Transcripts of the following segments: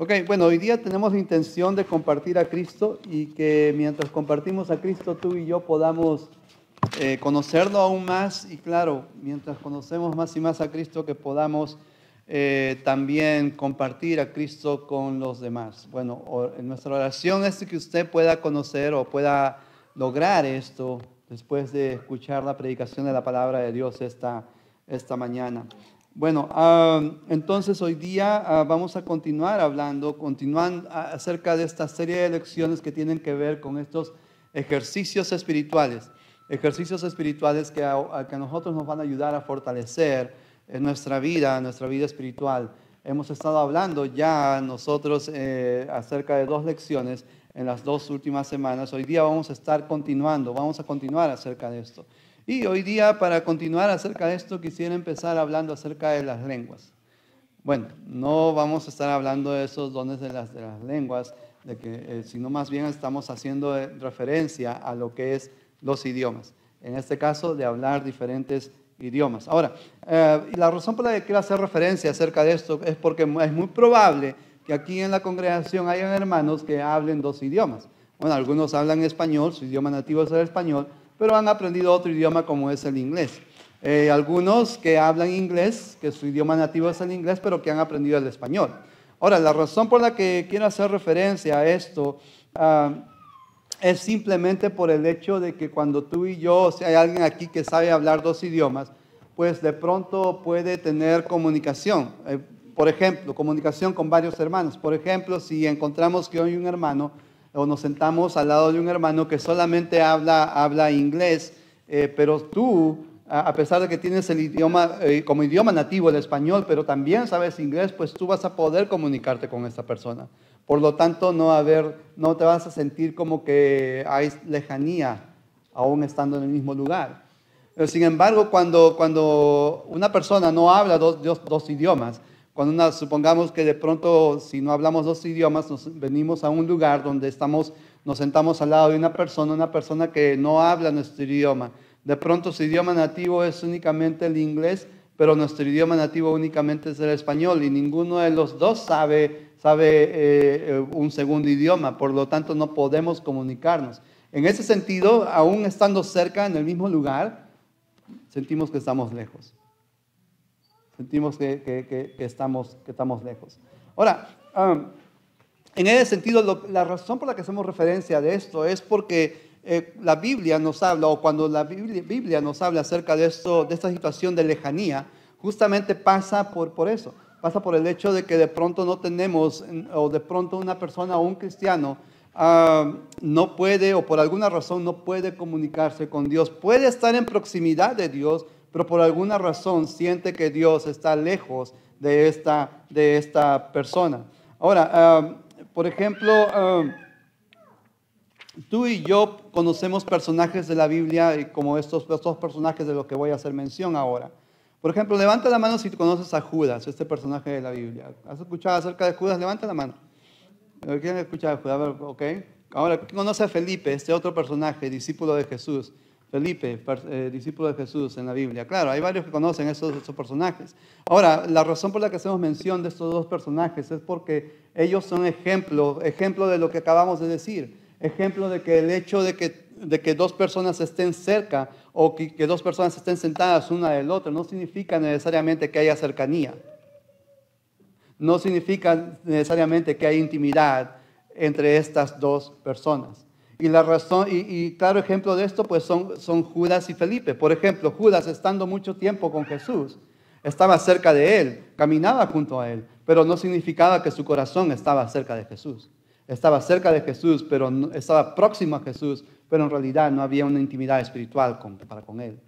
Ok, bueno, hoy día tenemos la intención de compartir a Cristo y que mientras compartimos a Cristo tú y yo podamos conocerlo aún más y claro, mientras conocemos más y más a Cristo que podamos también compartir a Cristo con los demás. Bueno, nuestra oración es que usted pueda conocer o pueda lograr esto después de escuchar la predicación de la palabra de Dios esta mañana. Bueno, entonces hoy día vamos a continuar continuando acerca de esta serie de lecciones que tienen que ver con estos ejercicios espirituales que a nosotros nos van a ayudar a fortalecer en nuestra vida espiritual. Hemos estado hablando ya nosotros acerca de 2 lecciones en las 2 últimas semanas. Hoy día vamos a continuar acerca de esto. Y hoy día, para continuar acerca de esto, quisiera empezar hablando acerca de las lenguas. Bueno, no vamos a estar hablando de esos dones de las lenguas, sino más bien estamos haciendo referencia a lo que es los idiomas. En este caso, de hablar diferentes idiomas. Ahora, la razón por la que quiero hacer referencia acerca de esto es porque es muy probable que aquí en la congregación hayan hermanos que hablen 2 idiomas. Bueno, algunos hablan español, su idioma nativo es el español, pero han aprendido otro idioma como es el inglés. Algunos que hablan inglés, que su idioma nativo es el inglés, pero que han aprendido el español. Ahora, la razón por la que quiero hacer referencia a esto es simplemente por el hecho de que cuando tú y yo, si hay alguien aquí que sabe hablar 2 idiomas, pues de pronto puede tener comunicación. Por ejemplo, comunicación con varios hermanos. Por ejemplo, si encontramos que hay un hermano o nos sentamos al lado de un hermano que solamente habla inglés, pero tú, a pesar de que tienes el idioma como idioma nativo el español, pero también sabes inglés, pues tú vas a poder comunicarte con esta persona. Por lo tanto, no te vas a sentir como que hay lejanía aún estando en el mismo lugar. Sin embargo, cuando una persona no habla dos idiomas, supongamos que de pronto, si no hablamos 2 idiomas, nos venimos a un lugar donde nos sentamos al lado de una persona que no habla nuestro idioma. De pronto su idioma nativo es únicamente el inglés, pero nuestro idioma nativo únicamente es el español y ninguno de los dos sabe un segundo idioma, por lo tanto no podemos comunicarnos. En ese sentido, aún estando cerca en el mismo lugar, sentimos que estamos lejos. Sentimos que estamos lejos. Ahora, en ese sentido, la razón por la que hacemos referencia de esto es porque la Biblia nos habla, o cuando la Biblia nos habla acerca de esta situación de lejanía, justamente pasa por eso. Pasa por el hecho de que de pronto no tenemos, o de pronto una persona o un cristiano no puede, o por alguna razón no puede comunicarse con Dios. Puede estar en proximidad de Dios, pero por alguna razón siente que Dios está lejos de esta persona. Ahora, por ejemplo, tú y yo conocemos personajes de la Biblia, como estos 2 personajes de los que voy a hacer mención ahora. Por ejemplo, levanta la mano si tú conoces a Judas, este personaje de la Biblia. ¿Has escuchado acerca de Judas? Levanta la mano. ¿Quién ha escuchado de Judas? A ver, ok. Ahora, ¿quién conoce a Felipe, este otro personaje, discípulo de Jesús? Felipe, discípulo de Jesús en la Biblia. Claro, hay varios que conocen esos personajes. Ahora, la razón por la que hacemos mención de estos 2 personajes es porque ellos son ejemplo de lo que acabamos de decir. Ejemplo de que el hecho de que 2 personas estén cerca o que 2 personas estén sentadas una del otro no significa necesariamente que haya cercanía. No significa necesariamente que haya intimidad entre estas 2 personas. Y la razón, y claro ejemplo de esto, pues son Judas y Felipe. Por ejemplo, Judas, estando mucho tiempo con Jesús, estaba cerca de él, caminaba junto a él, pero no significaba que su corazón estaba cerca de Jesús. Estaba cerca de Jesús, pero estaba próximo a Jesús, pero en realidad no había una intimidad espiritual para con él.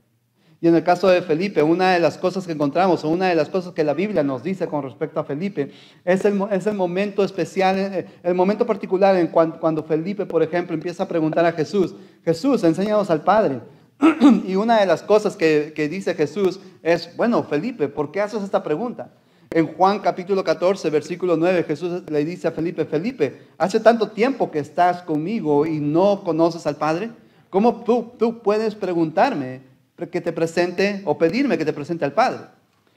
Y en el caso de Felipe, una de las cosas que encontramos, o una de las cosas que la Biblia nos dice con respecto a Felipe, es el momento especial, el momento particular en cuando Felipe, por ejemplo, empieza a preguntar a Jesús, Jesús, enséñanos al Padre. Y una de las cosas que dice Jesús es, bueno, Felipe, ¿por qué haces esta pregunta? En Juan capítulo 14, versículo 9, Jesús le dice a Felipe, Felipe, hace tanto tiempo que estás conmigo y no conoces al Padre. ¿Cómo tú puedes preguntarme que te presente o pedirme que te presente al Padre?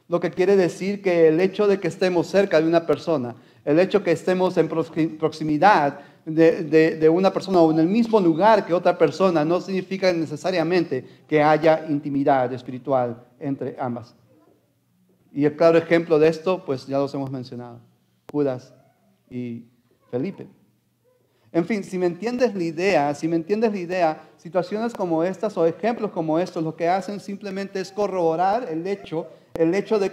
Lo que quiere decir que el hecho de que estemos cerca de una persona, El hecho que estemos en proximidad de una persona o en el mismo lugar que otra persona no significa necesariamente que haya intimidad espiritual entre ambas. Y el claro ejemplo de esto, pues ya los hemos mencionado, Judas y Felipe. En fin, si me entiendes la idea, situaciones como estas o ejemplos como estos, lo que hacen simplemente es corroborar el hecho de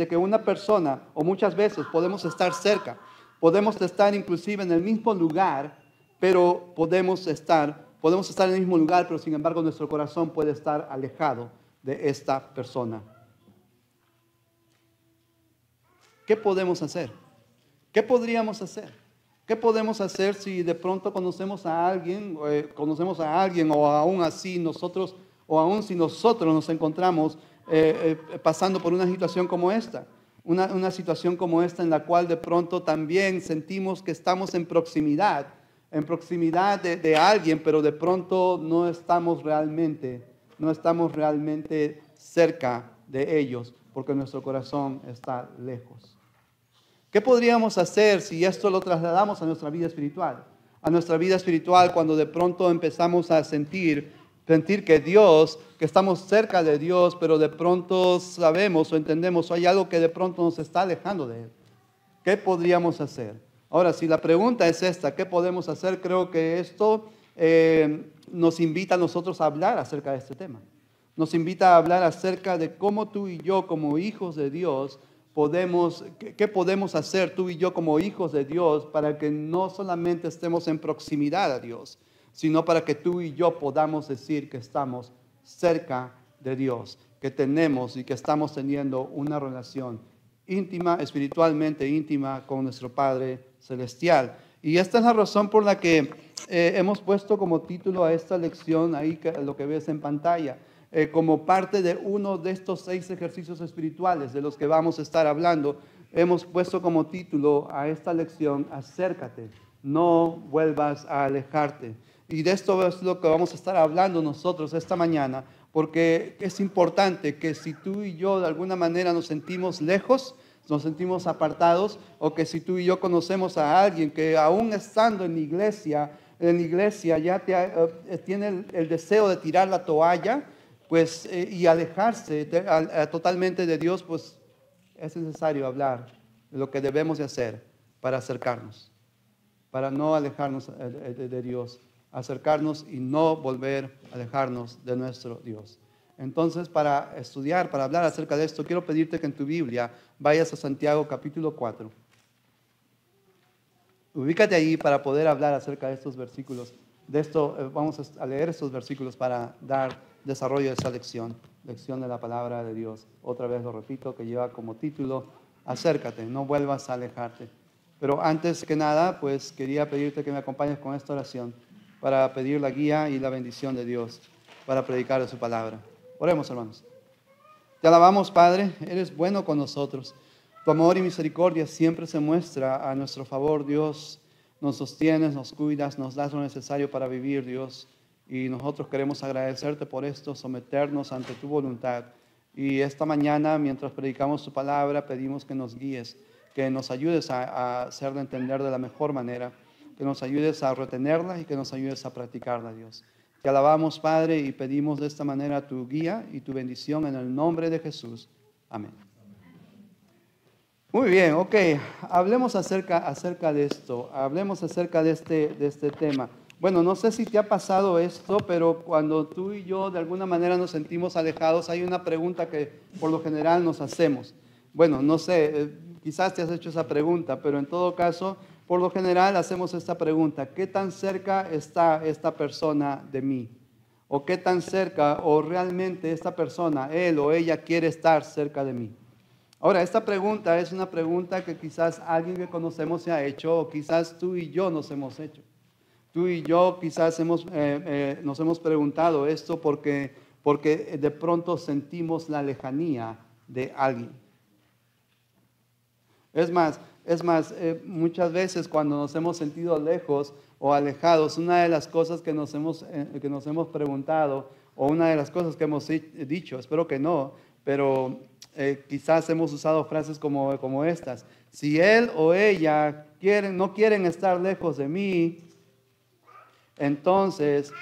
que una persona o muchas veces podemos estar cerca, podemos estar inclusive en el mismo lugar, pero podemos estar en el mismo lugar, pero sin embargo nuestro corazón puede estar alejado de esta persona. ¿Qué podemos hacer? ¿Qué podríamos hacer? ¿Qué podemos hacer si de pronto conocemos a alguien o aún así nosotros, o aún si nosotros nos encontramos pasando por una situación como esta? Una situación como esta en la cual de pronto también sentimos que estamos en proximidad de alguien, pero de pronto no estamos realmente cerca de ellos porque nuestro corazón está lejos. ¿Qué podríamos hacer si esto lo trasladamos a nuestra vida espiritual? A nuestra vida espiritual cuando de pronto empezamos a sentir que estamos cerca de Dios, pero de pronto sabemos o entendemos o hay algo que de pronto nos está alejando de Él. ¿Qué podríamos hacer? Ahora, si la pregunta es esta, ¿qué podemos hacer? Creo que esto nos invita a nosotros a hablar acerca de este tema. Nos invita a hablar acerca de cómo tú y yo como hijos de Dios ¿qué podemos hacer tú y yo como hijos de Dios para que no solamente estemos en proximidad a Dios, sino para que tú y yo podamos decir que estamos cerca de Dios, que tenemos y que estamos teniendo una relación íntima, espiritualmente íntima con nuestro Padre Celestial? Y esta es la razón por la que hemos puesto como título a esta lección ahí lo que ves en pantalla. Como parte de uno de estos 6 ejercicios espirituales de los que vamos a estar hablando, hemos puesto como título a esta lección, acércate, no vuelvas a alejarte. Y de esto es lo que vamos a estar hablando nosotros esta mañana, porque es importante que si tú y yo de alguna manera nos sentimos lejos, nos sentimos apartados, o que si tú y yo conocemos a alguien que aún estando en la iglesia ya tiene el deseo de tirar la toalla, pues, y alejarse totalmente de Dios, pues es necesario hablar de lo que debemos de hacer para acercarnos, para no alejarnos de Dios, acercarnos y no volver a alejarnos de nuestro Dios. Entonces, para estudiar, para hablar acerca de esto, quiero pedirte que en tu Biblia vayas a Santiago capítulo 4. Ubícate ahí para poder hablar acerca de estos versículos. De esto vamos a leer estos versículos para dar desarrollo de esa lección de la palabra de Dios. Otra vez lo repito, que lleva como título, acércate, no vuelvas a alejarte. Pero antes que nada, pues quería pedirte que me acompañes con esta oración para pedir la guía y la bendición de Dios para predicar de su palabra. Oremos, hermanos. Te alabamos, Padre, eres bueno con nosotros. Tu amor y misericordia siempre se muestra a nuestro favor, Dios. Nos sostienes, nos cuidas, nos das lo necesario para vivir, Dios. Y nosotros queremos agradecerte por esto, someternos ante tu voluntad. Y esta mañana, mientras predicamos tu palabra, pedimos que nos guíes, que nos ayudes a hacerla entender de la mejor manera, que nos ayudes a retenerla y que nos ayudes a practicarla, Dios. Te alabamos, Padre, y pedimos de esta manera tu guía y tu bendición en el nombre de Jesús. Amén. Muy bien, ok. Hablemos acerca de esto, hablemos acerca de este tema. Bueno, no sé si te ha pasado esto, pero cuando tú y yo de alguna manera nos sentimos alejados, hay una pregunta que por lo general nos hacemos. Bueno, no sé, quizás te has hecho esa pregunta, pero en todo caso, por lo general hacemos esta pregunta: ¿qué tan cerca está esta persona de mí? ¿O qué tan cerca o realmente esta persona, él o ella, quiere estar cerca de mí? Ahora, esta pregunta es una pregunta que quizás alguien que conocemos se ha hecho, o quizás tú y yo nos hemos hecho. Tú y yo quizás nos hemos preguntado esto porque de pronto sentimos la lejanía de alguien. Es más, muchas veces cuando nos hemos sentido lejos o alejados, una de las cosas que nos hemos preguntado, o una de las cosas que hemos dicho, espero que no, pero quizás hemos usado frases como estas. Si él o ella no quieren estar lejos de mí, entonces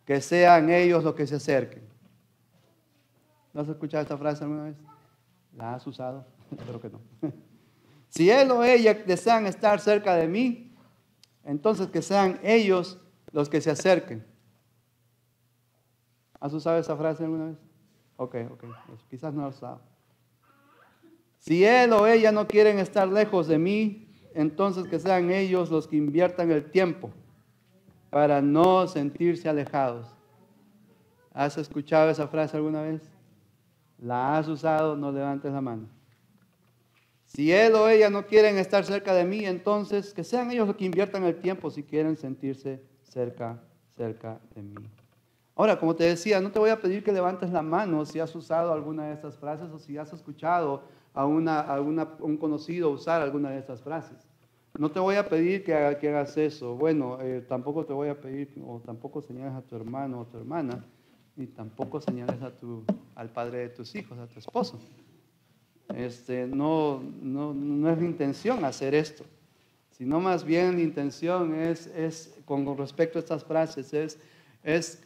que sean ellos los que se acerquen. ¿No has escuchado esta frase alguna vez? ¿La has usado? Espero que no. Si él o ella desean estar cerca de mí, entonces que sean ellos los que se acerquen. ¿Has usado esa frase alguna vez? Ok. Quizás no la has usado. Si él o ella no quieren estar lejos de mí, entonces que sean ellos los que inviertan el tiempo para no sentirse alejados. ¿Has escuchado esa frase alguna vez? ¿La has usado? No levantes la mano. Si él o ella no quieren estar cerca de mí, entonces que sean ellos los que inviertan el tiempo si quieren sentirse cerca de mí. Ahora, como te decía, no te voy a pedir que levantes la mano si has usado alguna de estas frases o si has escuchado a un conocido usar alguna de estas frases. No te voy a pedir que hagas eso. Bueno, tampoco te voy a pedir, o tampoco señales a tu hermano o a tu hermana, y tampoco señales al padre de tus hijos, a tu esposo. No es la intención hacer esto, sino más bien la intención es con respecto a estas frases, es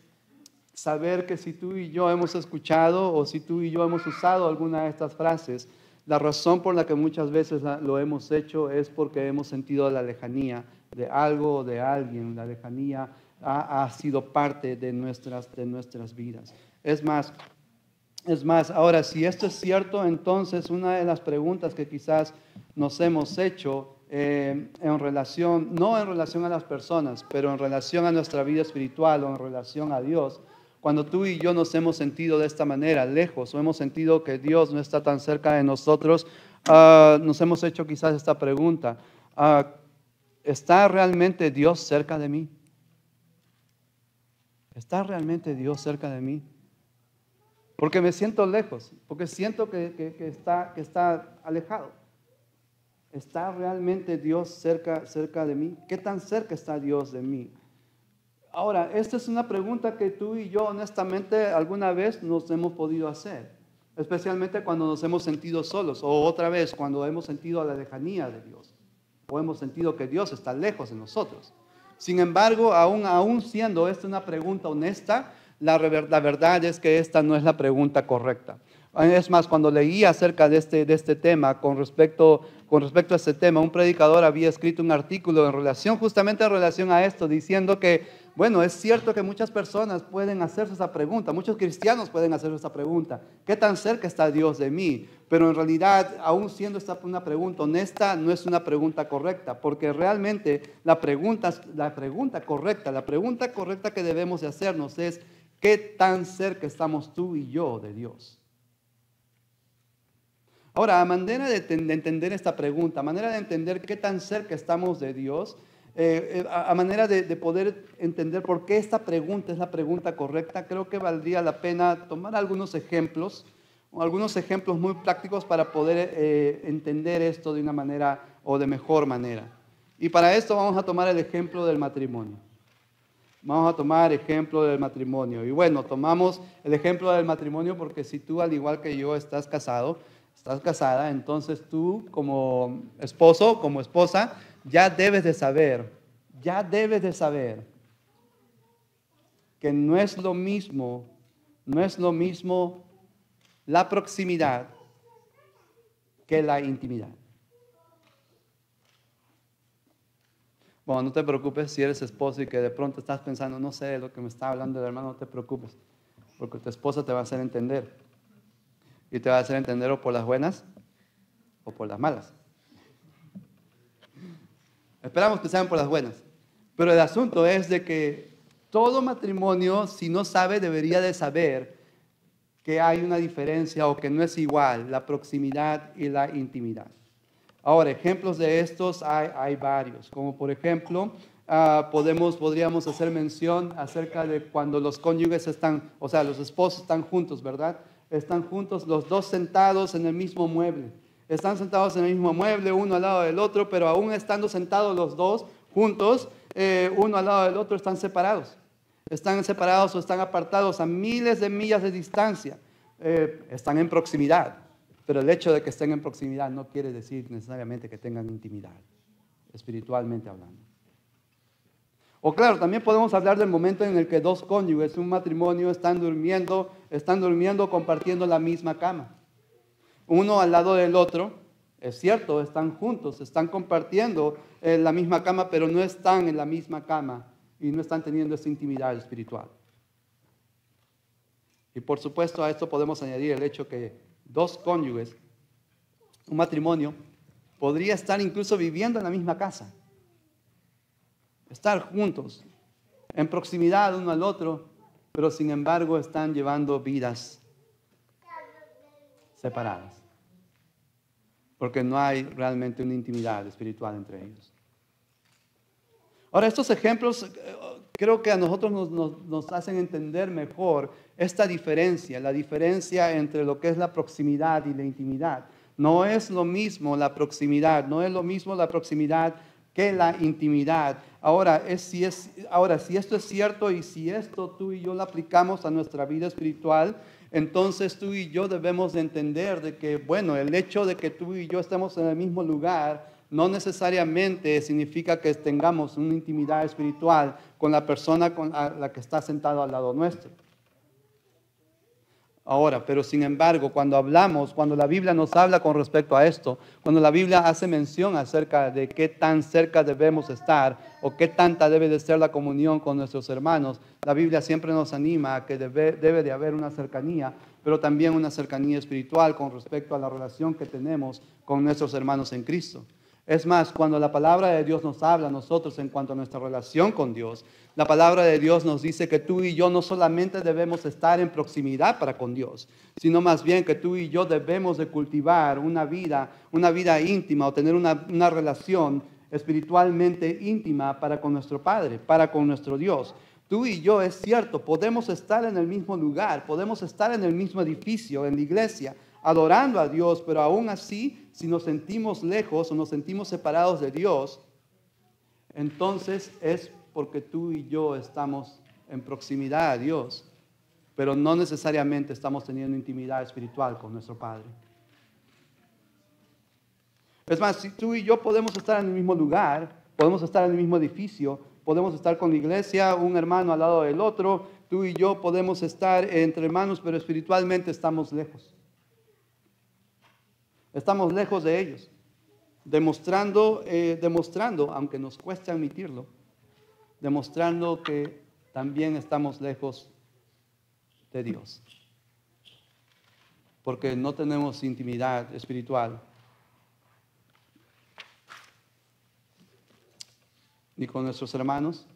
saber que si tú y yo hemos escuchado o si tú y yo hemos usado alguna de estas frases, la razón por la que muchas veces lo hemos hecho es porque hemos sentido la lejanía de algo o de alguien. La lejanía ha sido parte de nuestras vidas. Es más, ahora, si esto es cierto, entonces una de las preguntas que quizás nos hemos hecho no en relación a las personas, pero en relación a nuestra vida espiritual o en relación a Dios, cuando tú y yo nos hemos sentido de esta manera, lejos, o hemos sentido que Dios no está tan cerca de nosotros, nos hemos hecho quizás esta pregunta: ¿está realmente Dios cerca de mí? ¿Está realmente Dios cerca de mí? Porque me siento lejos, porque siento que está alejado. ¿Está realmente Dios cerca de mí? ¿Qué tan cerca está Dios de mí? Ahora, esta es una pregunta que tú y yo honestamente alguna vez nos hemos podido hacer, especialmente cuando nos hemos sentido solos, o otra vez cuando hemos sentido la lejanía de Dios, o hemos sentido que Dios está lejos de nosotros. Sin embargo, aún siendo esta una pregunta honesta, la verdad es que esta no es la pregunta correcta. Es más, cuando leí acerca de este tema, con respecto a este tema, un predicador había escrito un artículo justamente en relación a esto, diciendo que, bueno, es cierto que muchas personas pueden hacerse esa pregunta, muchos cristianos pueden hacerse esa pregunta: ¿qué tan cerca está Dios de mí? Pero en realidad, aún siendo esta una pregunta honesta, no es una pregunta correcta, porque realmente la pregunta correcta que debemos de hacernos es: ¿qué tan cerca estamos tú y yo de Dios? Ahora, a manera de entender esta pregunta, a manera de entender qué tan cerca estamos de Dios, a manera de poder entender por qué esta pregunta es la pregunta correcta, creo que valdría la pena tomar algunos ejemplos muy prácticos para poder entender esto de una manera o de mejor manera. Y para esto vamos a tomar el ejemplo del matrimonio. Y bueno, tomamos el ejemplo del matrimonio porque si tú, al igual que yo, estás casada, entonces tú como esposo, como esposa, ya debes de saber que no es lo mismo la proximidad que la intimidad. Bueno, no te preocupes si eres esposo y que de pronto estás pensando: no sé de lo que me está hablando el hermano. No te preocupes, porque tu esposa te va a hacer entender. Y te va a hacer entender o por las buenas o por las malas. Esperamos que sean por las buenas. Pero el asunto es de que todo matrimonio, si no sabe, debería de saber que hay una diferencia o que no es igual la proximidad y la intimidad. Ahora, ejemplos de estos hay varios. Como por ejemplo, podríamos hacer mención acerca de cuando los cónyuges los esposos están juntos, ¿verdad? Están juntos los dos sentados en el mismo mueble. Están sentados en el mismo mueble, uno al lado del otro, pero aún estando sentados los dos juntos, uno al lado del otro, están separados. Están separados o están apartados a miles de millas de distancia. están en proximidad. Pero el hecho de que estén en proximidad no quiere decir necesariamente que tengan intimidad, espiritualmente hablando. O claro, también podemos hablar del momento en el que dos cónyuges, un matrimonio, están durmiendo compartiendo la misma cama. Uno al lado del otro, es cierto, están juntos, están compartiendo la misma cama, pero no están en la misma cama y no están teniendo esa intimidad espiritual. Y por supuesto a esto podemos añadir el hecho que dos cónyuges, un matrimonio, podría estar incluso viviendo en la misma casa. Estar juntos, en proximidad uno al otro, pero sin embargo están llevando vidas separadas. Porque no hay realmente una intimidad espiritual entre ellos. Ahora, estos ejemplos creo que a nosotros nos hacen entender mejor esta diferencia, la diferencia entre lo que es la proximidad y la intimidad. No es lo mismo la proximidad, que la intimidad. Ahora, si esto es cierto y si esto tú y yo lo aplicamos a nuestra vida espiritual, entonces tú y yo debemos de entender de que, bueno, el hecho de que tú y yo estemos en el mismo lugar no necesariamente significa que tengamos una intimidad espiritual con la persona con la que está sentado al lado nuestro. Ahora, pero sin embargo, cuando la Biblia nos habla con respecto a esto, cuando la Biblia hace mención acerca de qué tan cerca debemos estar o qué tanta debe de ser la comunión con nuestros hermanos, la Biblia siempre nos anima a que debe de haber una cercanía, pero también una cercanía espiritual con respecto a la relación que tenemos con nuestros hermanos en Cristo. Es más, cuando la palabra de Dios nos habla a nosotros en cuanto a nuestra relación con Dios, la palabra de Dios nos dice que tú y yo no solamente debemos estar en proximidad para con Dios, sino más bien que tú y yo debemos de cultivar una vida íntima o tener una relación espiritualmente íntima para con nuestro Padre, para con nuestro Dios. Tú y yo, es cierto, podemos estar en el mismo lugar, podemos estar en el mismo edificio, en la iglesia, adorando a Dios, pero aún así, si nos sentimos lejos o nos sentimos separados de Dios, entonces es porque tú y yo estamos en proximidad a Dios, pero no necesariamente estamos teniendo intimidad espiritual con nuestro Padre. Es más, si tú y yo podemos estar en el mismo lugar, podemos estar en el mismo edificio, podemos estar con la iglesia, un hermano al lado del otro, tú y yo podemos estar entre hermanos, pero espiritualmente estamos lejos. Estamos lejos de ellos, demostrando, aunque nos cueste admitirlo, demostrando que también estamos lejos de Dios. Porque no tenemos intimidad espiritual ni con nuestros hermanos,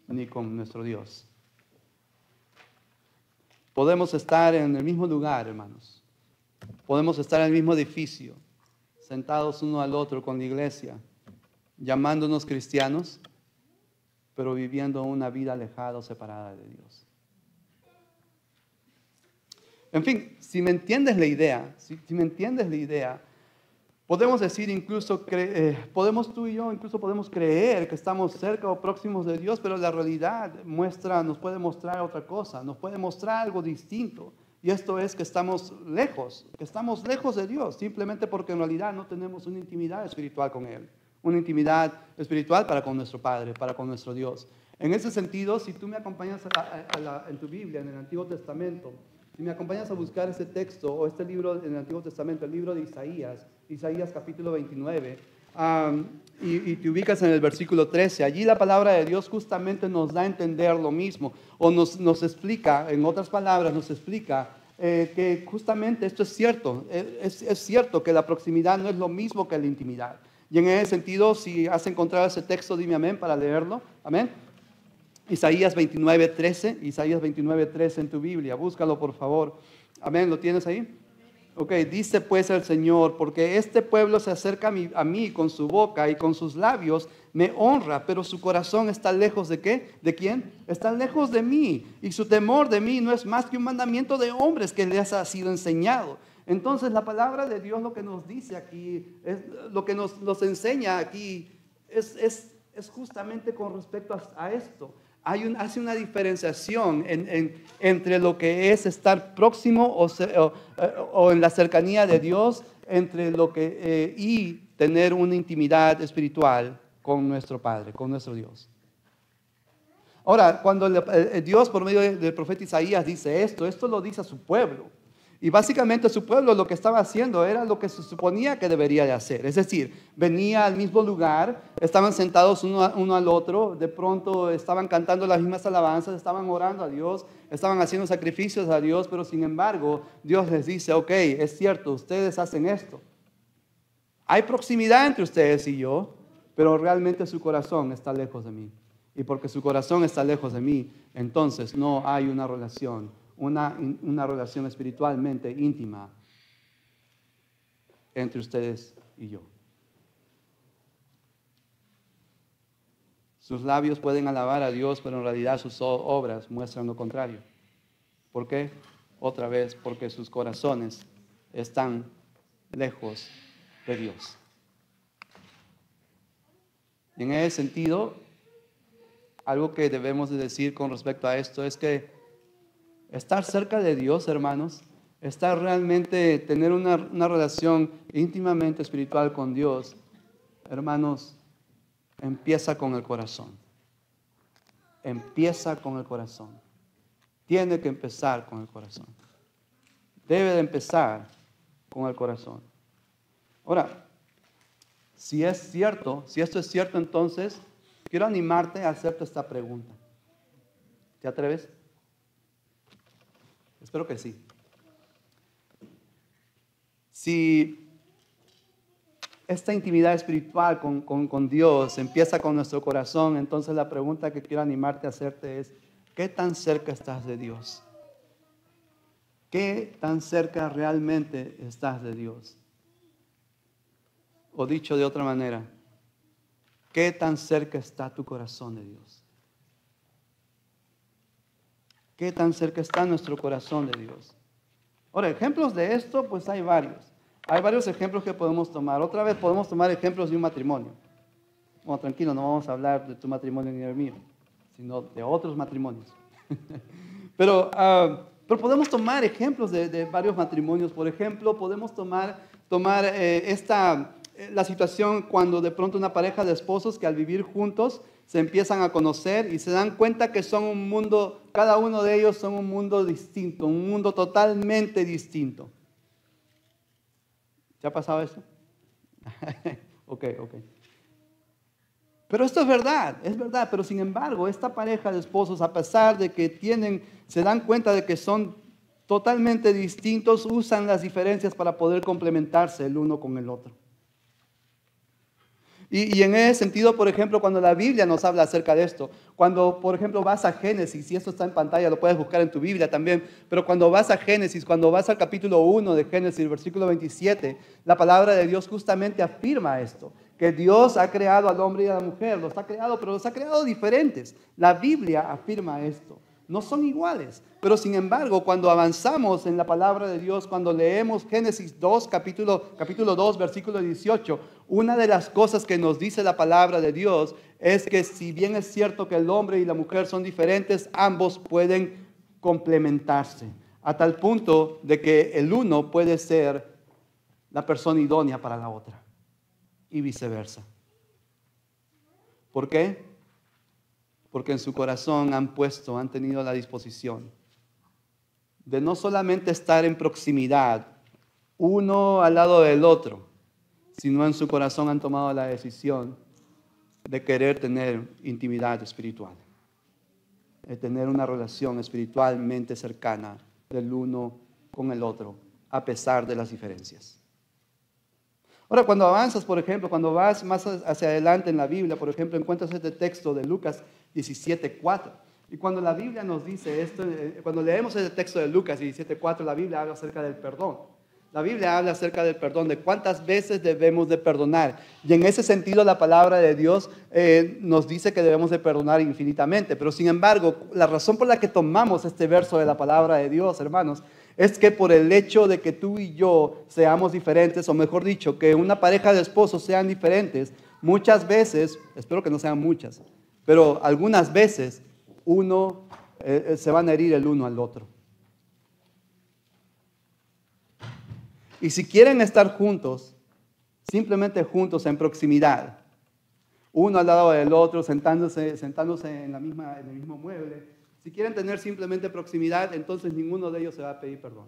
ni con nuestro Dios. Podemos estar en el mismo lugar, hermanos. Podemos estar en el mismo edificio, sentados uno al otro con la iglesia, llamándonos cristianos, pero viviendo una vida alejada o separada de Dios. En fin, si me entiendes la idea, podemos decir incluso, tú y yo incluso podemos creer que estamos cerca o próximos de Dios, pero la realidad nos puede mostrar otra cosa, nos puede mostrar algo distinto. Y esto es que estamos lejos de Dios, simplemente porque en realidad no tenemos una intimidad espiritual con Él, una intimidad espiritual para con nuestro Padre, para con nuestro Dios. En ese sentido, si tú me acompañas en tu Biblia, en el Antiguo Testamento, si me acompañas a buscar ese texto o este libro en el Antiguo Testamento, el libro de Isaías capítulo 29, y te ubicas en el versículo 13, allí la palabra de Dios justamente nos da a entender lo mismo, o nos explica, en otras palabras, nos explica que justamente esto es cierto, es cierto que la proximidad no es lo mismo que la intimidad. Y en ese sentido, si has encontrado ese texto, dime amén para leerlo, amén. Isaías 29:13 en tu Biblia, búscalo por favor, amén, ¿lo tienes ahí? Ok, dice pues el Señor, porque este pueblo se acerca a mí con su boca y con sus labios me honra, pero su corazón está lejos ¿de qué? ¿De quién? Está lejos de mí, y su temor de mí no es más que un mandamiento de hombres que les ha sido enseñado. Entonces la palabra de Dios lo que nos dice aquí, lo que nos enseña aquí es justamente con respecto a esto. hace una diferenciación entre lo que es estar próximo o en la cercanía de Dios, entre lo que y tener una intimidad espiritual con nuestro Padre, con nuestro Dios. Ahora, cuando Dios por medio del profeta Isaías dice esto lo dice a su pueblo. Y básicamente su pueblo lo que estaba haciendo era lo que se suponía que debería de hacer. Es decir, venía al mismo lugar, estaban sentados uno al otro, de pronto estaban cantando las mismas alabanzas, estaban orando a Dios, estaban haciendo sacrificios a Dios, pero sin embargo Dios les dice, ok, es cierto, ustedes hacen esto. Hay proximidad entre ustedes y yo, pero realmente su corazón está lejos de mí. Y porque su corazón está lejos de mí, entonces no hay una relación espiritualmente íntima entre ustedes y yo. Sus labios pueden alabar a Dios, pero en realidad sus obras muestran lo contrario. ¿Por qué? Otra vez, porque sus corazones están lejos de Dios. Y en ese sentido, algo que debemos de decir con respecto a esto es que estar cerca de Dios, hermanos, estar realmente, tener una relación íntimamente espiritual con Dios, hermanos, empieza con el corazón. Empieza con el corazón. Tiene que empezar con el corazón. Debe de empezar con el corazón. Ahora, si esto es cierto, entonces, quiero animarte a hacerte esta pregunta. ¿Te atreves? Espero que sí. Si esta intimidad espiritual con Dios empieza con nuestro corazón, entonces la pregunta que quiero animarte a hacerte es, ¿qué tan cerca estás de Dios? ¿Qué tan cerca realmente estás de Dios? O dicho de otra manera, ¿qué tan cerca está tu corazón de Dios? ¿Qué tan cerca está nuestro corazón de Dios? Ahora, ejemplos de esto, pues hay varios. Hay varios ejemplos que podemos tomar. Otra vez podemos tomar ejemplos de un matrimonio. Bueno, tranquilo, no vamos a hablar de tu matrimonio ni del mío, sino de otros matrimonios. Pero podemos tomar ejemplos de varios matrimonios. Por ejemplo, podemos tomar la situación cuando de pronto una pareja de esposos que al vivir juntos se empiezan a conocer y se dan cuenta que son un mundo, cada uno de ellos son un mundo distinto, un mundo totalmente distinto. ¿Te ha pasado eso? Ok. Pero esto es verdad, pero sin embargo, esta pareja de esposos, a pesar de que se dan cuenta de que son totalmente distintos, usan las diferencias para poder complementarse el uno con el otro. Y en ese sentido, por ejemplo, cuando la Biblia nos habla acerca de esto, cuando, por ejemplo, vas a Génesis, y esto está en pantalla, lo puedes buscar en tu Biblia también, pero cuando vas a Génesis, cuando vas al capítulo 1 de Génesis, versículo 27, la palabra de Dios justamente afirma esto, que Dios ha creado al hombre y a la mujer, los ha creado, pero los ha creado diferentes. La Biblia afirma esto. No son iguales, pero sin embargo, cuando avanzamos en la palabra de Dios, cuando leemos Génesis 2, capítulo 2, versículo 18, una de las cosas que nos dice la palabra de Dios es que si bien es cierto que el hombre y la mujer son diferentes, ambos pueden complementarse, a tal punto de que el uno puede ser la persona idónea para la otra y viceversa. ¿Por qué? Porque en su corazón han tenido la disposición de no solamente estar en proximidad, uno al lado del otro, sino en su corazón han tomado la decisión de querer tener intimidad espiritual, de tener una relación espiritualmente cercana del uno con el otro, a pesar de las diferencias. Ahora, cuando avanzas, por ejemplo, cuando vas más hacia adelante en la Biblia, por ejemplo, encuentras este texto de Lucas 17:4. Y cuando la Biblia nos dice esto, cuando leemos este texto de Lucas 17:4, la Biblia habla acerca del perdón. La Biblia habla acerca del perdón, de cuántas veces debemos de perdonar. Y en ese sentido la palabra de Dios nos dice que debemos de perdonar infinitamente. Pero sin embargo, la razón por la que tomamos este verso de la palabra de Dios, hermanos, es que por el hecho de que tú y yo seamos diferentes, o mejor dicho, que una pareja de esposos sean diferentes, muchas veces, espero que no sean muchas, pero algunas veces uno, se van a herir el uno al otro. Y si quieren estar juntos, simplemente juntos en proximidad, uno al lado del otro, sentándose en el mismo mueble, si quieren tener simplemente proximidad, entonces ninguno de ellos se va a pedir perdón.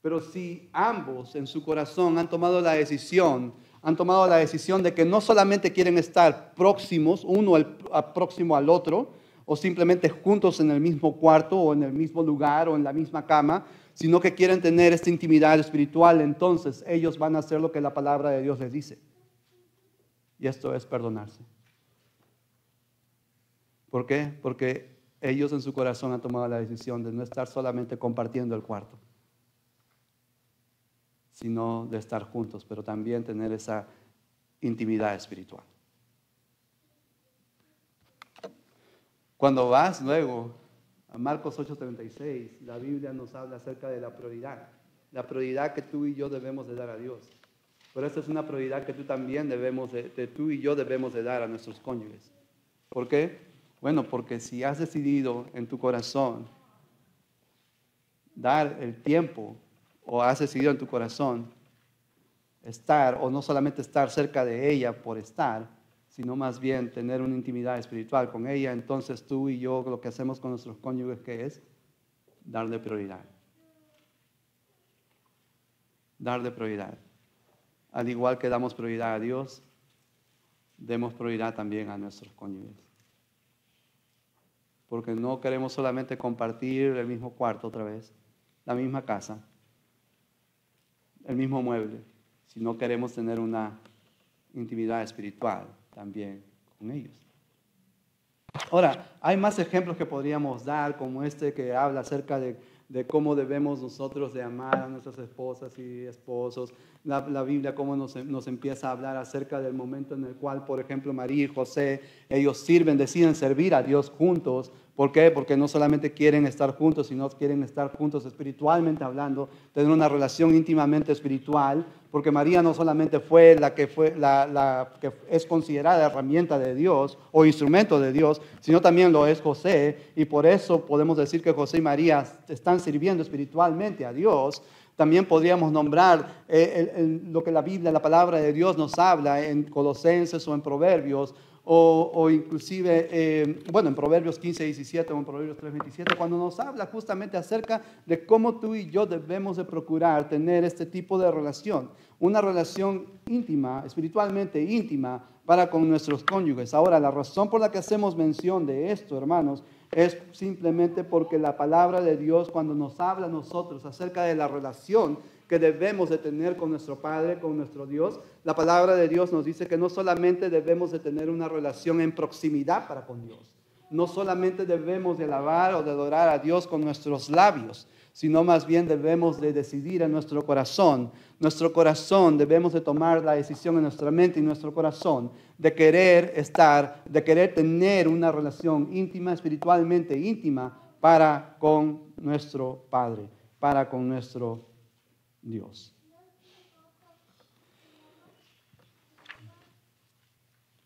Pero si ambos en su corazón han tomado la decisión de que no solamente quieren estar próximos, uno próximo al otro, o simplemente juntos en el mismo cuarto, o en el mismo lugar, o en la misma cama, sino que quieren tener esta intimidad espiritual, entonces ellos van a hacer lo que la palabra de Dios les dice. Y esto es perdonarse. ¿Por qué? Porque ellos en su corazón han tomado la decisión de no estar solamente compartiendo el cuarto, sino de estar juntos, pero también tener esa intimidad espiritual. Cuando vas luego a Marcos 8:36, la Biblia nos habla acerca de la prioridad que tú y yo debemos de dar a Dios. Pero esta es una prioridad que tú y yo debemos de dar a nuestros cónyuges. ¿Por qué? Bueno, porque si has decidido en tu corazón dar el tiempo, o has decidido en tu corazón estar, o no solamente estar cerca de ella por estar, sino más bien tener una intimidad espiritual con ella, entonces tú y yo lo que hacemos con nuestros cónyuges, ¿qué es? Darle prioridad. Darle prioridad. Al igual que damos prioridad a Dios, demos prioridad también a nuestros cónyuges. Porque no queremos solamente compartir el mismo cuarto otra vez, la misma casa, el mismo mueble, sino queremos tener una intimidad espiritual también con ellos. Ahora, hay más ejemplos que podríamos dar, como este que habla acerca de cómo debemos nosotros de amar a nuestras esposas y esposos. La Biblia cómo nos empieza a hablar acerca del momento en el cual, por ejemplo, María y José, ellos deciden servir a Dios juntos. ¿Por qué? Porque no solamente quieren estar juntos, sino quieren estar juntos espiritualmente hablando, tener una relación íntimamente espiritual, porque María no solamente fue la que es considerada herramienta de Dios o instrumento de Dios, sino también lo es José, y por eso podemos decir que José y María están sirviendo espiritualmente a Dios. También podríamos nombrar lo que la palabra de Dios nos habla en Colosenses o en Proverbios, o inclusive, en Proverbios 15:17 o en Proverbios 3:27, cuando nos habla justamente acerca de cómo tú y yo debemos de procurar tener este tipo de relación, una relación íntima, espiritualmente íntima, para con nuestros cónyuges. Ahora, la razón por la que hacemos mención de esto, hermanos, es simplemente porque la palabra de Dios, cuando nos habla a nosotros acerca de la relación que debemos de tener con nuestro Padre, con nuestro Dios, la palabra de Dios nos dice que no solamente debemos de tener una relación en proximidad para con Dios, no solamente debemos de alabar o de adorar a Dios con nuestros labios, sino más bien debemos de decidir en nuestro corazón debemos de tomar la decisión en nuestra mente y nuestro corazón de querer tener una relación íntima, espiritualmente íntima, para con nuestro Padre, para con nuestro Dios.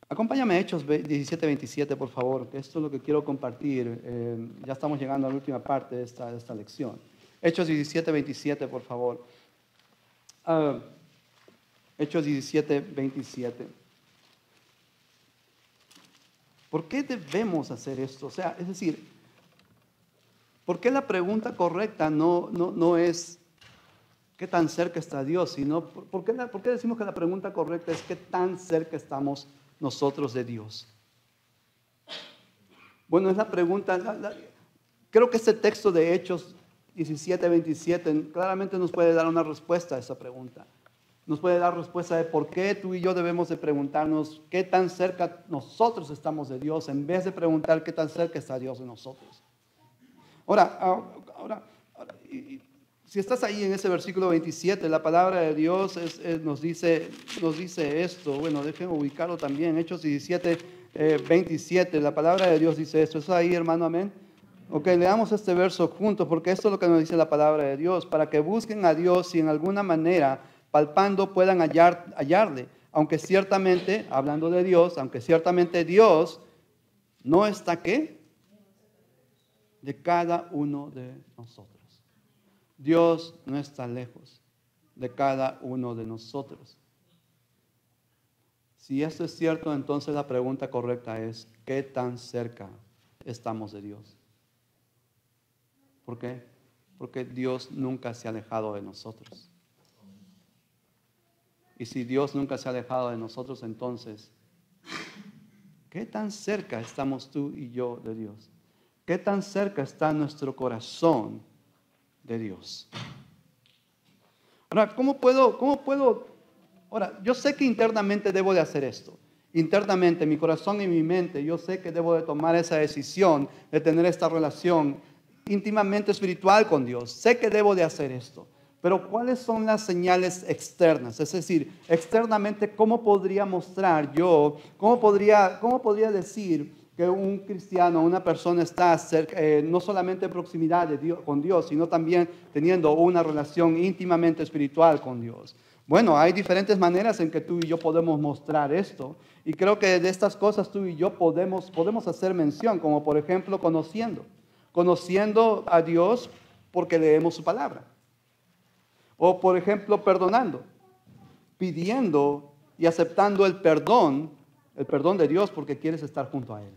Acompáñame a Hechos 17:27, por favor, que esto es lo que quiero compartir. Ya estamos llegando a la última parte de esta lección. Hechos 17:27, por favor. Hechos 17:27. ¿Por qué debemos hacer esto? O sea, es decir, ¿por qué la pregunta correcta no es qué tan cerca está Dios, sino ¿por qué decimos que la pregunta correcta es qué tan cerca estamos nosotros de Dios? Bueno, es la pregunta, creo que este texto de Hechos 17:27 claramente nos puede dar una respuesta a esa pregunta. Nos puede dar respuesta de por qué tú y yo debemos de preguntarnos qué tan cerca nosotros estamos de Dios, en vez de preguntar qué tan cerca está Dios de nosotros. Ahora, si estás ahí en ese versículo 27, la palabra de Dios nos dice esto. Bueno, déjenme ubicarlo también. Hechos 17:27, la palabra de Dios dice esto. ¿Está ahí, hermano? Amén. Ok, leamos este verso juntos, porque esto es lo que nos dice la palabra de Dios. Para que busquen a Dios y en alguna manera, palpando, puedan hallarle. Aunque ciertamente, hablando de Dios, aunque ciertamente Dios no está, ¿qué? de cada uno de nosotros. Dios no está lejos de cada uno de nosotros. Si esto es cierto, entonces la pregunta correcta es, ¿qué tan cerca estamos de Dios? ¿Por qué? Porque Dios nunca se ha alejado de nosotros. Y si Dios nunca se ha alejado de nosotros, entonces, ¿qué tan cerca estamos tú y yo de Dios? ¿Qué tan cerca está nuestro corazón de Dios? Ahora, ¿cómo puedo? Ahora, yo sé que internamente debo de hacer esto. Internamente, mi corazón y mi mente, yo sé que debo de tomar esa decisión de tener esta relación íntimamente espiritual con Dios. Sé que debo de hacer esto. Pero ¿cuáles son las señales externas? Es decir, externamente, ¿cómo podría mostrar yo? ¿Cómo podría decir que un cristiano, una persona está cerca, no solamente en proximidad de Dios, con Dios, sino también teniendo una relación íntimamente espiritual con Dios? Bueno, hay diferentes maneras en que tú y yo podemos mostrar esto. Y creo que de estas cosas tú y yo podemos hacer mención, como por ejemplo conociendo a Dios porque leemos su palabra. O por ejemplo, perdonando, pidiendo y aceptando el perdón de Dios porque quieres estar junto a Él.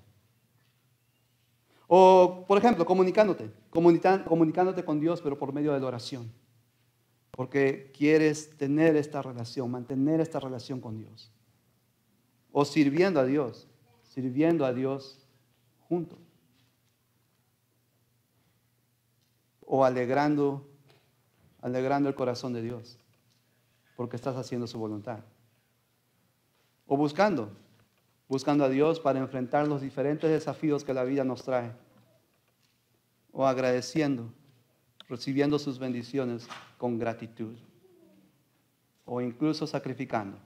O por ejemplo, comunicándote con Dios, pero por medio de la oración. Porque quieres tener esta relación, mantener esta relación con Dios. O sirviendo a Dios junto. O alegrando el corazón de Dios, porque estás haciendo su voluntad. O buscando a Dios para enfrentar los diferentes desafíos que la vida nos trae. O agradeciendo, recibiendo sus bendiciones con gratitud. O incluso sacrificando.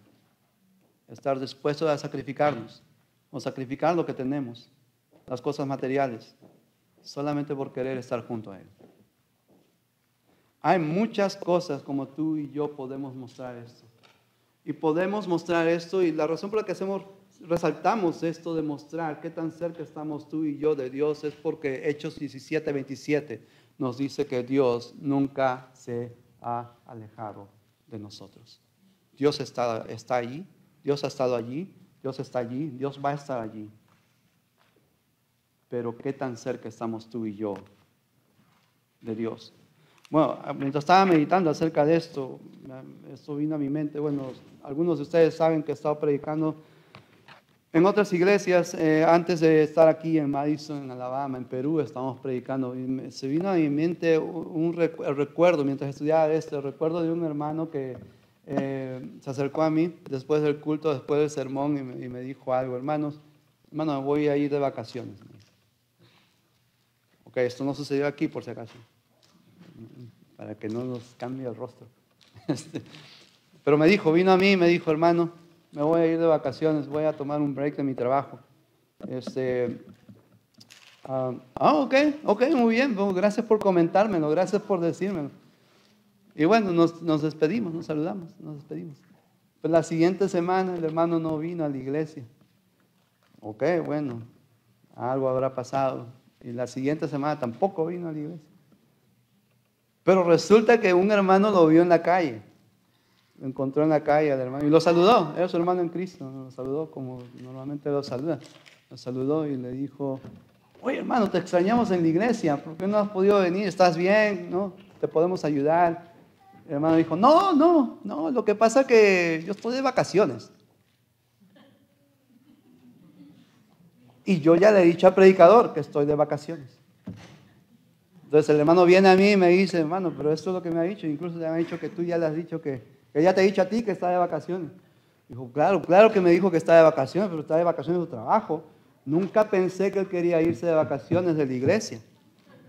Estar dispuesto a sacrificarnos, o sacrificar lo que tenemos, las cosas materiales, solamente por querer estar junto a Él. Hay muchas cosas como tú y yo podemos mostrar esto. Y podemos mostrar esto, y la razón por la que resaltamos esto de mostrar qué tan cerca estamos tú y yo de Dios es porque Hechos 17:27 nos dice que Dios nunca se ha alejado de nosotros. Dios está allí, Dios ha estado allí, Dios está allí, Dios va a estar allí. Pero qué tan cerca estamos tú y yo de Dios. Bueno, mientras estaba meditando acerca de esto vino a mi mente. Bueno, algunos de ustedes saben que he estado predicando en otras iglesias. Antes de estar aquí en Madison, en Alabama, en Perú, estábamos predicando. Y se vino a mi mente el recuerdo, mientras estudiaba esto, el recuerdo de un hermano que se acercó a mí después del culto, después del sermón, y me dijo algo: hermano, me voy a ir de vacaciones. Ok, esto no sucedió aquí por si acaso, para que no nos cambie el rostro. Pero vino a mí y me dijo: hermano, me voy a ir de vacaciones, voy a tomar un break de mi trabajo. Ok, muy bien, bueno, gracias por comentármelo, gracias por decírmelo. Y bueno, nos despedimos, nos saludamos, nos despedimos. Pero la siguiente semana el hermano no vino a la iglesia. Ok, bueno, algo habrá pasado. Y la siguiente semana tampoco vino a la iglesia. Pero resulta que un hermano lo vio en la calle. Lo encontró en la calle al hermano y lo saludó. Era su hermano en Cristo. Lo saludó como normalmente lo saluda. Lo saludó y le dijo: oye, hermano, te extrañamos en la iglesia. ¿Por qué no has podido venir? ¿Estás bien? ¿No? ¿Te podemos ayudar? El hermano dijo: no. Lo que pasa es que yo estoy de vacaciones. Y yo ya le he dicho al predicador que estoy de vacaciones. Entonces el hermano viene a mí y me dice: hermano, pero esto es lo que me ha dicho. Incluso ya me ha dicho que tú ya le has dicho que ya te he dicho a ti que está de vacaciones. Dijo: claro que me dijo que está de vacaciones, pero está de vacaciones de su trabajo. Nunca pensé que él quería irse de vacaciones de la iglesia.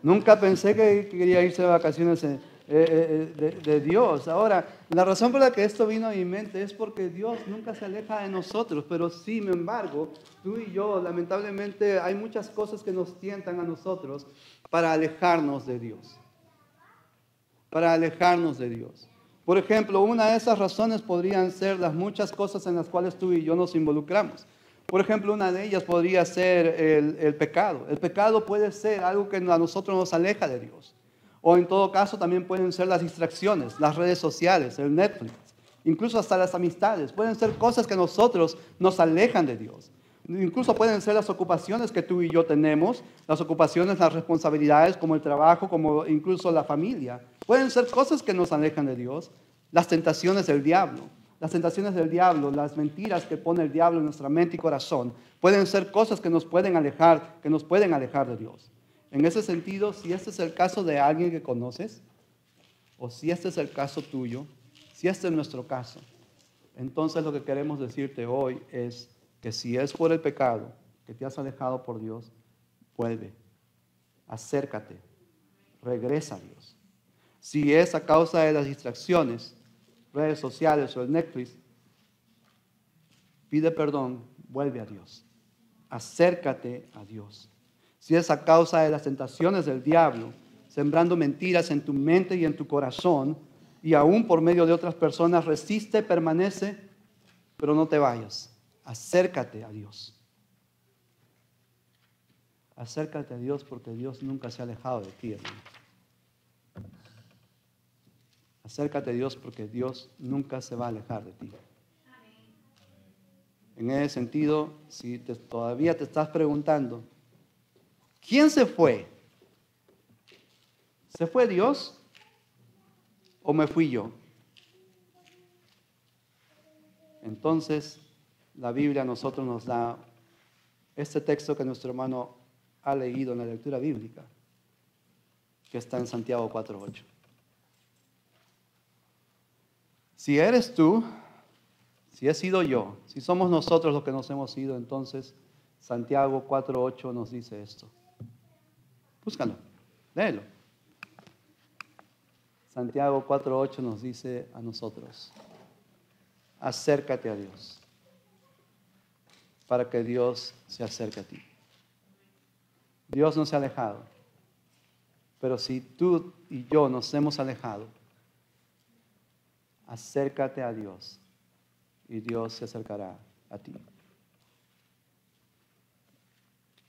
Nunca pensé que quería irse de vacaciones de Dios. Ahora, la razón por la que esto vino a mi mente es porque Dios nunca se aleja de nosotros, pero sin embargo, tú y yo, lamentablemente, hay muchas cosas que nos tientan a nosotros para alejarnos de Dios. Para alejarnos de Dios. Por ejemplo, una de esas razones podrían ser las muchas cosas en las cuales tú y yo nos involucramos. Por ejemplo, una de ellas podría ser el pecado. El pecado puede ser algo que a nosotros nos aleja de Dios. O en todo caso también pueden ser las distracciones, las redes sociales, el Netflix, incluso hasta las amistades. Pueden ser cosas que a nosotros nos alejan de Dios. Incluso pueden ser las ocupaciones que tú y yo tenemos, las ocupaciones, las responsabilidades como el trabajo, como incluso la familia. Pueden ser cosas que nos alejan de Dios, las tentaciones del diablo. Las tentaciones del diablo, las mentiras que pone el diablo en nuestra mente y corazón, pueden ser cosas que nos pueden alejar de Dios. En ese sentido, si este es el caso de alguien que conoces, o si este es el caso tuyo, si este es nuestro caso, entonces lo que queremos decirte hoy es que si es por el pecado que te has alejado por Dios, vuelve, acércate, regresa a Dios. Si es a causa de las distracciones, redes sociales o el Netflix, pide perdón, vuelve a Dios, acércate a Dios. Si es a causa de las tentaciones del diablo, sembrando mentiras en tu mente y en tu corazón, y aún por medio de otras personas, resiste, permanece, pero no te vayas. Acércate a Dios. Acércate a Dios porque Dios nunca se ha alejado de ti, hermano. Acércate a Dios porque Dios nunca se va a alejar de ti. En ese sentido, si todavía te estás preguntando, ¿quién se fue? ¿Se fue Dios o me fui yo? Entonces, la Biblia a nosotros nos da este texto que nuestro hermano ha leído en la lectura bíblica, que está en Santiago 4:8. Si eres tú, si he sido yo, si somos nosotros los que nos hemos ido, entonces Santiago 4:8 nos dice esto. Búscalo, léelo. Santiago 4:8 nos dice a nosotros, acércate a Dios, para que Dios se acerque a ti. Dios no se ha alejado, pero si tú y yo nos hemos alejado, acércate a Dios y Dios se acercará a ti.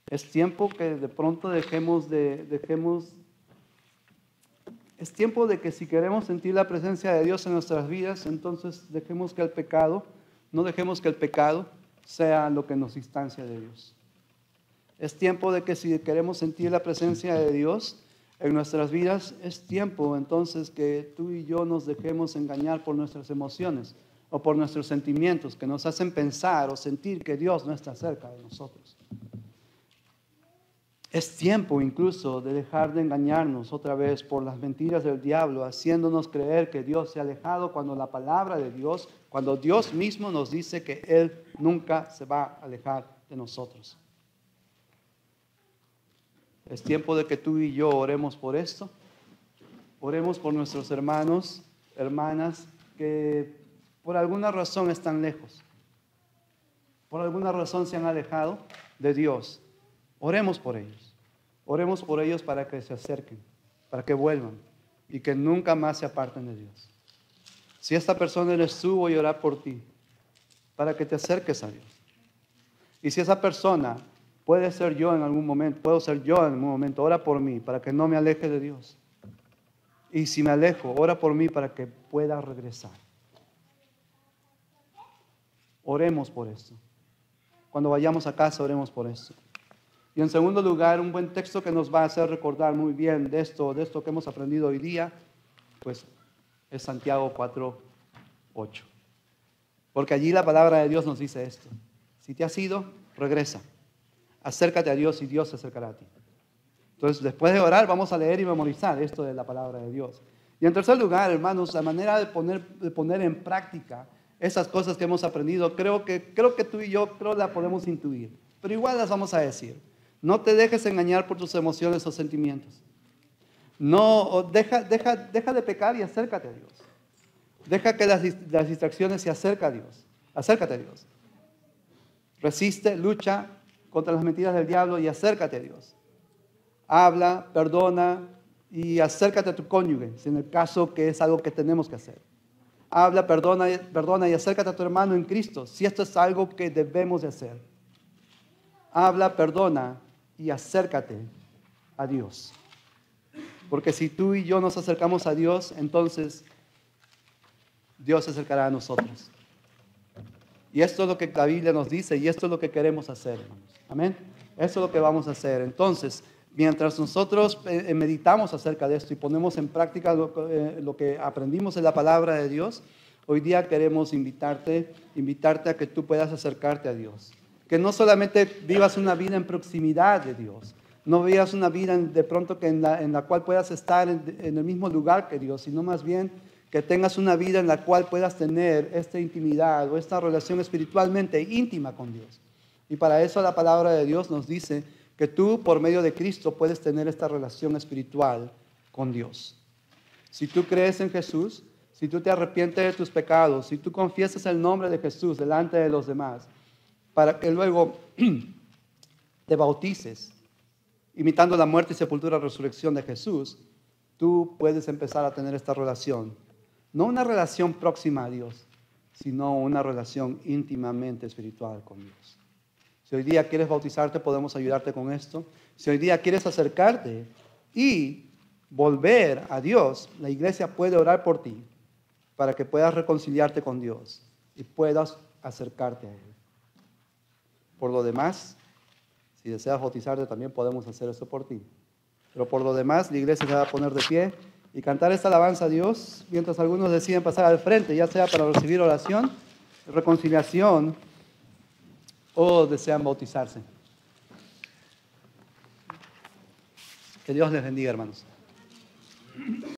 Es tiempo que de pronto es tiempo de que si queremos sentir la presencia de Dios en nuestras vidas, entonces no dejemos que el pecado sea lo que nos distancia de Dios. Es tiempo de que si queremos sentir la presencia de Dios en nuestras vidas, es tiempo entonces que tú y yo nos dejemos engañar por nuestras emociones o por nuestros sentimientos que nos hacen pensar o sentir que Dios no está cerca de nosotros. Es tiempo incluso de dejar de engañarnos otra vez por las mentiras del diablo, haciéndonos creer que Dios se ha alejado cuando la palabra de Dios, cuando Dios mismo nos dice que Él nunca se va a alejar de nosotros. Es tiempo de que tú y yo oremos por esto. Oremos por nuestros hermanos, hermanas que por alguna razón están lejos. Por alguna razón se han alejado de Dios. Oremos por ellos. Oremos por ellos para que se acerquen, para que vuelvan y que nunca más se aparten de Dios. Si esta persona eres tú, voy a orar por ti para que te acerques a Dios. Y si esa persona puedo ser yo en algún momento, ora por mí para que no me aleje de Dios. Y si me alejo, ora por mí para que pueda regresar. Oremos por esto. Cuando vayamos a casa, oremos por esto. Y en segundo lugar, un buen texto que nos va a hacer recordar muy bien de esto que hemos aprendido hoy día, pues es Santiago 4:8. Porque allí la palabra de Dios nos dice esto. Si te has ido, regresa. Acércate a Dios y Dios se acercará a ti. Entonces, después de orar, vamos a leer y memorizar esto de la palabra de Dios. Y en tercer lugar, hermanos, la manera de poner en práctica esas cosas que hemos aprendido, creo que tú y yo la podemos intuir. Pero igual las vamos a decir. No te dejes engañar por tus emociones o sentimientos. Deja de pecar y acércate a Dios. Deja que las distracciones se acerquen a Dios. Acércate a Dios. Resiste, lucha contra las mentiras del diablo y acércate a Dios. Habla, perdona y acércate a tu cónyuge, si en el caso que es algo que tenemos que hacer. Habla, perdona y acércate a tu hermano en Cristo, si esto es algo que debemos de hacer. habla, perdona y acércate a Dios. Porque si tú y yo nos acercamos a Dios, entonces Dios se acercará a nosotros. Y esto es lo que la Biblia nos dice y esto es lo que queremos hacer, hermanos. Amén. Eso es lo que vamos a hacer. Entonces, mientras nosotros meditamos acerca de esto y ponemos en práctica lo que aprendimos en la palabra de Dios, hoy día queremos invitarte a que tú puedas acercarte a Dios. Que no solamente vivas una vida en proximidad de Dios, no vivas una vida de pronto en la cual puedas estar en el mismo lugar que Dios, sino más bien que tengas una vida en la cual puedas tener esta intimidad o esta relación espiritualmente íntima con Dios. Y para eso la palabra de Dios nos dice que tú por medio de Cristo puedes tener esta relación espiritual con Dios. Si tú crees en Jesús, si tú te arrepientes de tus pecados, si tú confiesas el nombre de Jesús delante de los demás, para que luego te bautices, imitando la muerte y sepultura y resurrección de Jesús, tú puedes empezar a tener esta relación. No una relación próxima a Dios, sino una relación íntimamente espiritual con Dios. Si hoy día quieres bautizarte, podemos ayudarte con esto. Si hoy día quieres acercarte y volver a Dios, la iglesia puede orar por ti para que puedas reconciliarte con Dios y puedas acercarte a Él. Por lo demás, si deseas bautizarte, también podemos hacer eso por ti. Pero por lo demás, la iglesia se va a poner de pie y cantar esta alabanza a Dios, mientras algunos deciden pasar al frente, ya sea para recibir oración, reconciliación o desean bautizarse. Que Dios les bendiga, hermanos.